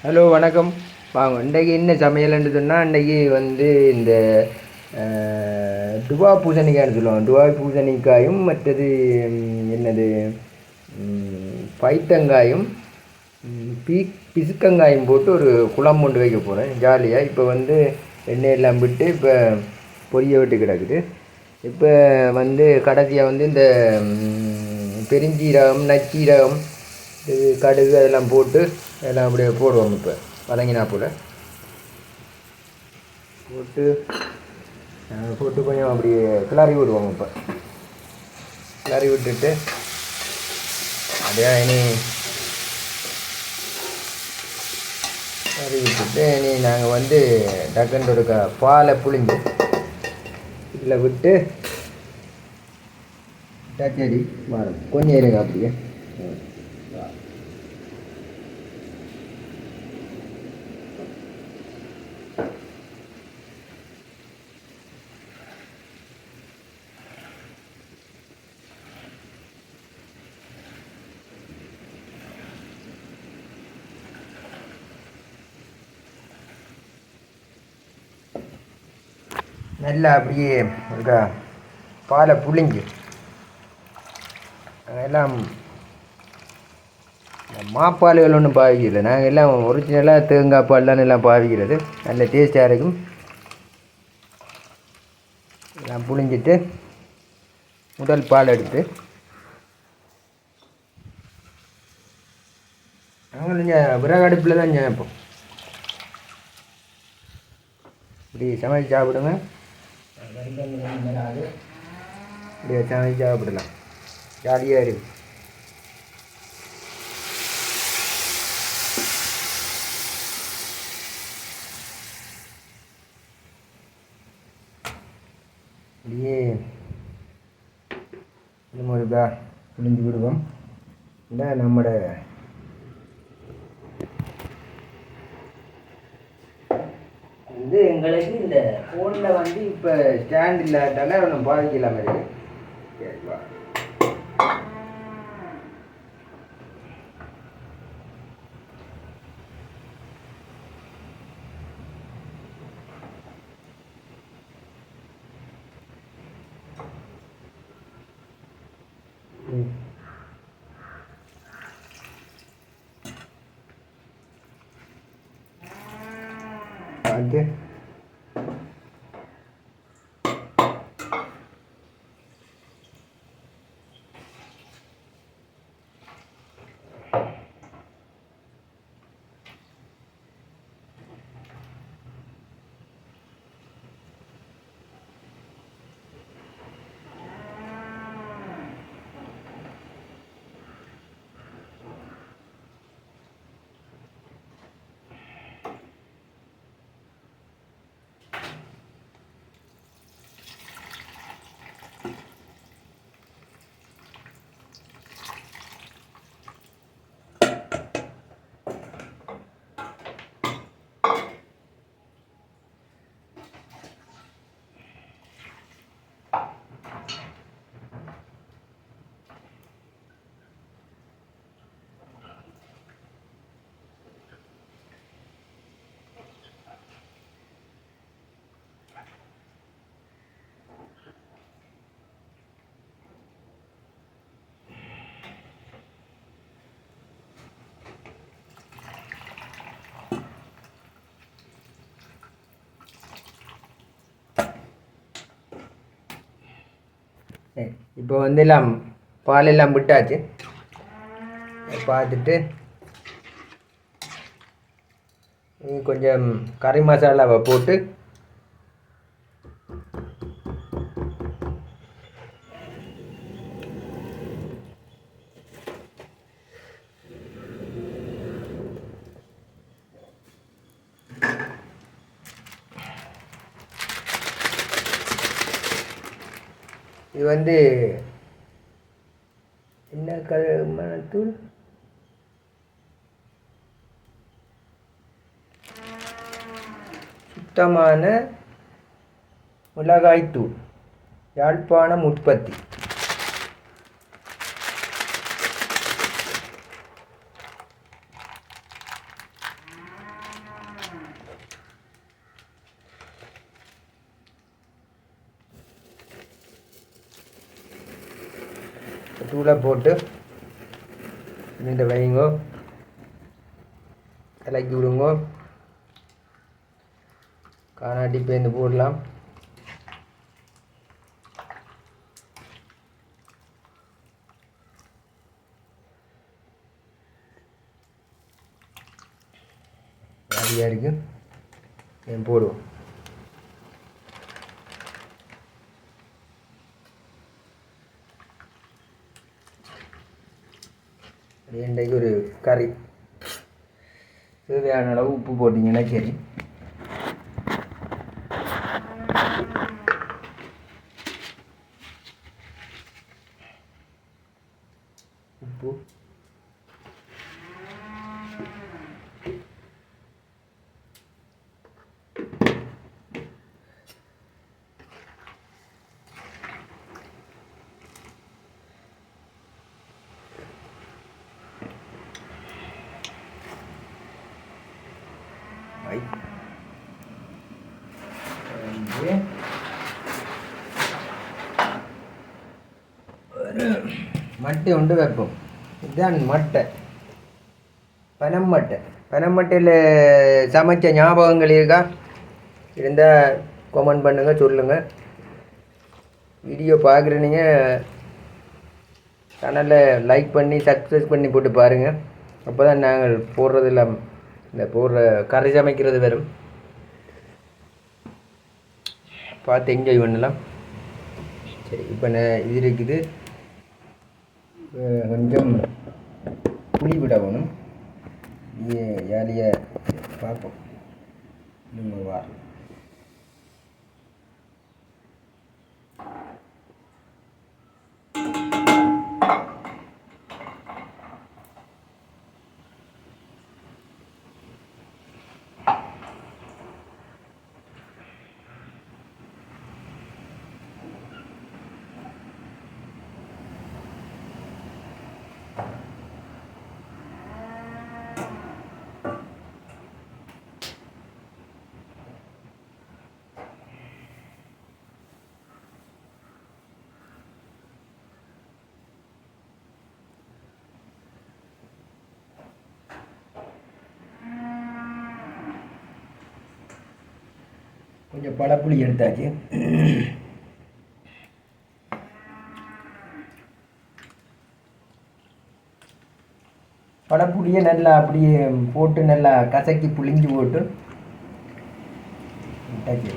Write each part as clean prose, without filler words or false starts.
Hello வணக்கம். வாங்க இன்றைக்கி என்ன சமையல்னு சொன்னால் இன்றைக்கி இந்த டுவா பூசணிக்காய்னு சொல்லுவாங்க. டுவா பூசணிக்காயும் மற்றது என்னது பைத்தங்காயும் பிசுக்கங்காயும் போட்டு ஒரு குழம்பு கொண்டு வைக்க போகிறேன் ஜாலியாக. இப்போ எண்ணெயெல்லாம் விட்டு இப்போ பொரிய விட்டு கிடக்குது. இப்போ கடைசியாக இந்த பெருஞ்சீரகம் நச்சீரகம் கடுகு அதெல்லாம் போட்டு எல்லாம் அப்படியே போடுவோம். இப்போ வதங்கினா போல் போட்டு கொஞ்சம் அப்படியே கிளறி விடுவோம். இப்போ கிளறி விட்டுட்டு அப்படியே கிளறி விட்டுட்டு நாங்கள் டக்குன்னு ஒரு பாலை புளிஞ்சு இதில் விட்டு சரி மாறும் கொஞ்சம் இருங்க அப்படியே. நல்லா அப்படியே பாலை புளிஞ்சு எல்லாம் மாப்பால்கள் ஒன்றும் பாவிக்கல. நாங்கள் எல்லாம் ஒரிஜினலாக தேங்காய் பால்லாம் எல்லாம் பாவிக்கிறது. நல்ல டேஸ்ட்டாக இருக்கும். எல்லாம் புளிஞ்சிட்டு முதல் பால் எடுத்து நாங்கள் இங்கே விறகு அடுப்பில் தான் இப்போ இப்படி சமைச்சு சாப்பிடுங்க. இப்படியே சமைச்சு சாப்பிடலாம், ஜாலியாக இருக்குது. அப்படியே இன்னும் ஒரு புளிஞ்சு விடுவோம். இல்லை நம்மளோட எங்களுக்கு இந்த ஃபோனில் இப்போ ஸ்டாண்ட் இல்லாட்டால ஒன்றும் பாதிக்கலாமல் இருக்குது. சரிவா, பார்த்து இப்போ எல்லாம் பாலெல்லாம் விட்டாச்சு. பார்த்துட்டு கொஞ்சம் கறி மசாலாவை போட்டு இது என்ன மணத்தூள், சுத்தமான மிளகாய்த்தூள், யாழ்ப்பாணம் உற்பத்தி. தூளை போட்டு இந்த வைங்கோ, இலக்கி விடுங்கோ. காணாட்டி பேருந்து போடலாம். சரியாக இருக்கு, போடுவோம். இன்றைக்கு ஒரு கறி தேவையான அளவு உப்பு போட்டிங்கன்னா சரி. உப்பு மட்டை உண்டு வைப்போம். இதுதான் மட்டை, பனம்மட்டை. பனம்மட்டையில் சமைச்ச ஞாபகங்கள் இருக்கா? இருந்தால் கமெண்ட் பண்ணுங்கள், சொல்லுங்கள். வீடியோ பார்க்குறீங்க சேனலை லைக் பண்ணி சப்ஸ்கிரைப் பண்ணி போட்டு பாருங்கள். அப்போ தான் நாங்கள் போடுறதெல்லாம் இந்த போடுற கறி சமைக்கிறது வரும், பார்த்து என்ஜாய் பண்ணலாம். சரி, இப்போ இது இருக்குது. கொஞ்சம் புளி விடணும். ஏலியை பார்ப்போம். நீங்கள் வா. கொஞ்சம் பழப்புளி எடுத்தாச்சு. பழப்புளியை நல்லா அப்படியே போட்டு நல்லா கசக்கி புளிஞ்சு போட்டு விட்டாச்சு.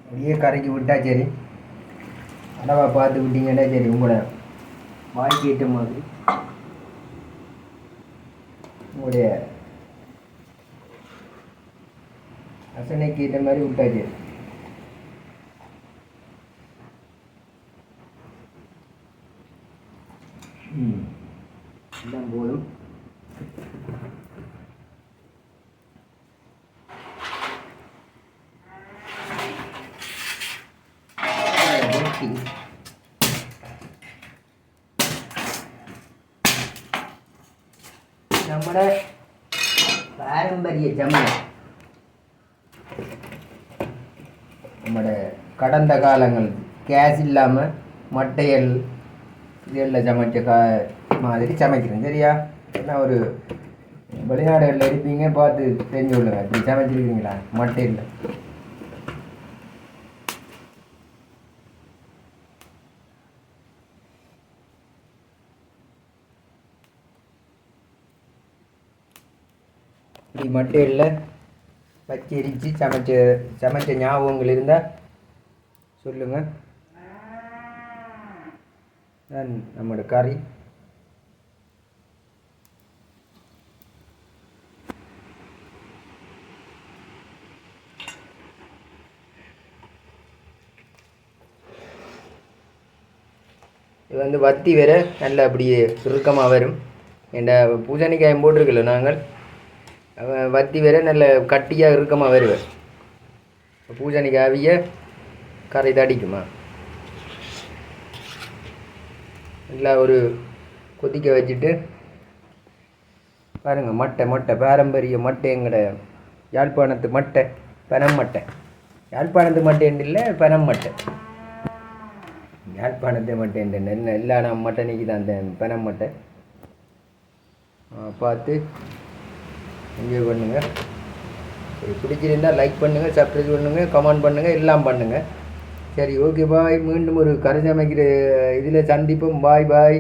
அப்படியே கரைக்கி விட்டா சரி. அளவாக பார்த்து விட்டீங்கன்னா சரி, உங்களோட வாய்க்கு ஏற்ற மாதிரி உங்களுடைய ரசனைக்கு ஏற்ற மாதிரி விட்டா சரி. எல்லாம் போதும். നമ്മുടെ പാരമ്പര്യ ചമയം, നമ്മുടെ கடந்த காலங்கள் கேஸ் இல்லாமல் மட்டையல் இதெல்லாம் சமைச்ச மாதிரி சமைக்கிறேன். சரியா? ஏன்னா ஒரு வெளிநாடுகளில் இருப்பீங்க, பார்த்து தெரிஞ்சு கொள்ளுங்க. இப்படி சமைச்சிருக்கீங்களா மட்டையில்? இப்படி மட்டையில் வச்சு எரித்து சமைச்ச ஞாபகங்கள் இருந்தால் சொல்லுங்கள். நம்மளோட கறி இது வந்து வத்தி வேற நல்லா அப்படியே சுருக்கமாக வரும். என்ற பூசணிக்காயம் போட்டிருக்கல நாங்கள், வத்தி வேற நல்ல கட்டியாக இறுக்கமாக வருவேன். பூசணிக்காவிய கரை தடிக்குமா? நல்லா ஒரு கொதிக்க வச்சுட்டு பாருங்கள் மட்டை பாரம்பரிய மட்டை எங்கட யாழ்ப்பாணத்து மட்டை பனம் மட்டை. யாழ்ப்பாணத்து மட்டைன்னு இல்லை, பனம் மட்டை. யாழ்ப்பாணத்து மட்டை என்ன எல்லா நம்ம மட்டை நிற்கி தான் அந்த பனம் மட்டை. பார்த்து என்ஜாய் பண்ணுங்கள். பிடிச்சிருந்தால் லைக் பண்ணுங்கள், சப்ஸ்கிரைப் பண்ணுங்கள், கமெண்ட் பண்ணுங்கள், எல்லாம் பண்ணுங்கள். சரி, ஓகே, பாய். மீண்டும் ஒரு கரை சமைக்கிற இதில் சந்திப்போம். பாய்.